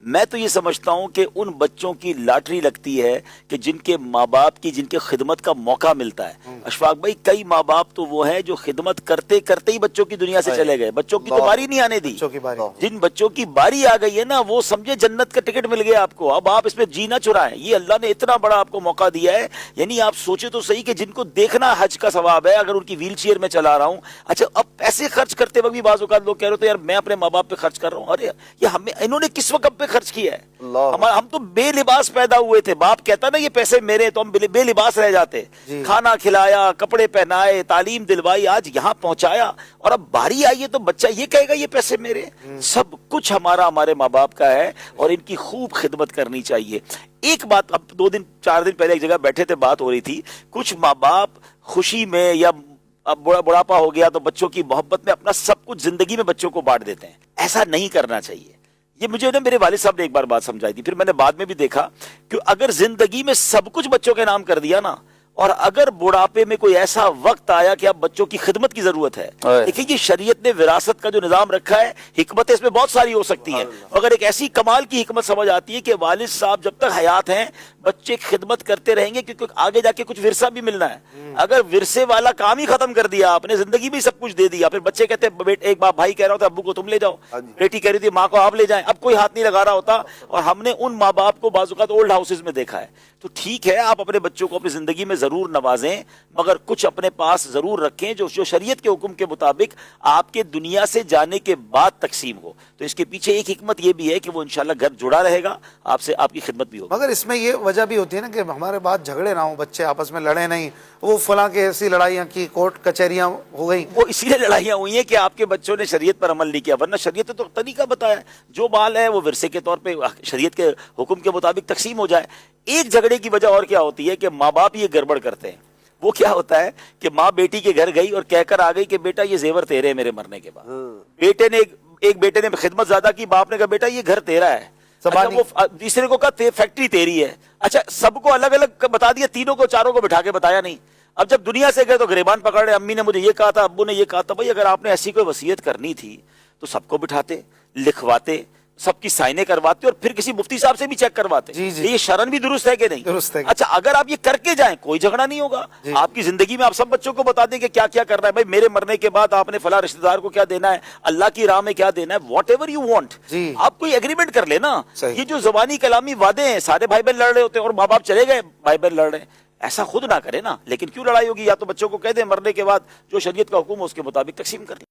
میں تو یہ سمجھتا ہوں کہ ان بچوں کی لاٹری لگتی ہے کہ جن کے ماں باپ کی جن کے خدمت کا موقع ملتا ہے. اشفاق بھائی کئی ماں باپ تو وہ ہیں جو خدمت کرتے کرتے ہی بچوں کی دنیا سے چلے گئے, بچوں کی تو باری نہیں آنے دی. جن بچوں کی باری آ گئی ہے نا وہ سمجھے جنت کا ٹکٹ مل گیا آپ کو, اب آپ اس میں جینا چرائیں. یہ اللہ نے اتنا بڑا آپ کو موقع دیا ہے. یعنی آپ سوچے تو صحیح کہ جن کو دیکھنا حج کا ثواب ہے, اگر ان کی ویل چیئر میں چلا رہا ہوں, اچھا اب پیسے خرچ کرتے وقت بھی بعض اوقات لوگ کہہ رہے ہوتے ہیں یار میں اپنے ماں باپ پہ خرچ کر رہا ہوں. ارے یہ ہمیں انہوں نے کس وقت پہ خرچ کیا ہے؟ ہم تو بے لباس پیدا ہوئے تھے, باپ کہتا نا یہ پیسے میرے, تو ہم بے لباس رہ جاتے. کھانا کھلایا, کپڑے پہنائے, تعلیم دلوائی, آج یہاں پہنچایا, اور اب باری آئی ہے تو بچہ یہ کہے گا یہ پیسے میرے. سب کچھ ہمارے ماں باپ کا ہے اور ان کی خوب خدمت کرنی چاہیے. ایک بات, اب 2 دن 4 دن پہلے ایک جگہ بیٹھے تھے, بات ہو رہی تھی, کچھ ماں باپ خوشی میں یا اب بڑھاپا ہو گیا تو بچوں کی محبت میں اپنا سب کچھ زندگی میں بچوں کو بانٹ دیتے ہیں. ایسا نہیں کرنا چاہیے. یہ مجھے نا میرے والد صاحب نے ایک بار بات سمجھائی تھی, پھر میں نے بعد میں بھی دیکھا کہ اگر زندگی میں سب کچھ بچوں کے نام کر دیا نا, اور اگر بڑھاپے میں کوئی ایسا وقت آیا کہ اب بچوں کی خدمت کی ضرورت ہے, دیکھیں یہ شریعت نے وراثت کا جو نظام رکھا ہے, حکمتیں اس میں بہت ساری ہو سکتی ہیں, مگر ایک ایسی کمال کی حکمت سمجھ آتی ہے کہ والد صاحب جب تک حیات ہیں بچے خدمت کرتے رہیں گے, کیونکہ آگے جا کے کچھ ورثہ بھی ملنا ہے. اگر ورثے والا کام ہی ختم کر دیا آپ نے, زندگی بھی سب کچھ دے دیا, پھر بچے کہتے ہیں ایک باپ بھائی کہہ رہا ہوتا ابو کو تم لے جاؤ, بیٹی کہہ رہی تھی ماں کو آپ لے جائیں, اب کوئی ہاتھ نہیں لگا رہا ہوتا. اور ہم نے ان ماں باپ کو بعض اوقات اولڈ ہاؤسز میں دیکھا ہے. تو ٹھیک ہے آپ اپنے بچوں کو اپنی زندگی میں ضرور نوازیں, مگر کچھ اپنے پاس ضرور رکھیں جو شریعت کے حکم کے مطابق آپ کے دنیا سے جانے کے بعد تقسیم ہو. تو اس کے پیچھے ایک حکمت یہ بھی ہے کہ وہ انشاءاللہ گھر جڑا رہے گا آپ سے, آپ کی خدمت بھی ہوگی. مگر اس میں یہ وجہ بھی ہوتی ہے نا کہ ہمارے بعد جھگڑے نہ ہوں, بچے آپس میں لڑے نہیں, وہ فلاں کے ایسی لڑائیاں کی, کورٹ کچہریاں ہو گئی. وہ اسی لیے لڑائیاں ہوئی ہیں کہ آپ کے بچوں نے شریعت پر عمل نہیں کیا, ورنہ شریعت نے تو طریقہ بتایا جو مال ہے وہ ورثے کے طور پہ شریعت کے حکم کے مطابق تقسیم ہو جائے. ایک جھگڑے کی وجہ اور کیا ہوتی ہے کہ ماں باپ یہ گڑبڑ کرتے ہیں. وہ کیا ہوتا ہے کہ ماں بیٹی کے گھر گئی اور کہہ کر آ گئی کہ بیٹا یہ زیور تیرے میرے مرنے کے بعد. بیٹے نے ایک بیٹے نے خدمت زیادہ کی, باپ نے کہا بیٹا یہ گھر تیرا ہے. اچھا وہ تیسرے کو کہا فیکٹری تیری ہے. اچھا سب کو الگ الگ بتا دیا, تینوں کو چاروں کو بٹھا کے بتایا نہیں. اب جب دنیا سے گئے تو گریبان پکڑ رہے, امی نے مجھے یہ کہا تھا, ابو نے یہ کہا تھا. بھائی اگر آپ نے ایسی کوئی وصیت کرنی تھی تو سب کو بٹھاتے, لکھواتے, سب کی سائنیں کرواتے, اور پھر کسی مفتی صاحب سے بھی چیک کرواتے. یہ شرن بھی درست ہے کہ نہیں؟ درست ہے. اچھا اگر آپ یہ کر کے جائیں کوئی جھگڑا نہیں ہوگا. آپ کی زندگی میں آپ سب بچوں کو بتا دیں کہ کیا کیا کرنا ہے. بھائی میرے مرنے کے بعد آپ نے فلاں رشتہ دار کو کیا دینا ہے, اللہ کی راہ میں کیا دینا ہے, واٹ ایور یو وانٹ. آپ کوئی ایگریمنٹ کر لیں نا. یہ جو زبانی کلامی وعدے ہیں, سارے بھائی بہن لڑ رہے ہوتے ہیں اور ماں باپ چلے گئے, بھائی بہن لڑ رہے ہیں, ایسا خود نہ کرے نا. لیکن کیوں لڑائی ہوگی, یا تو بچوں کو کہہ دیں مرنے کے بعد جو شریعت کا حکم ہے اس کے مطابق تقسیم کر لیں.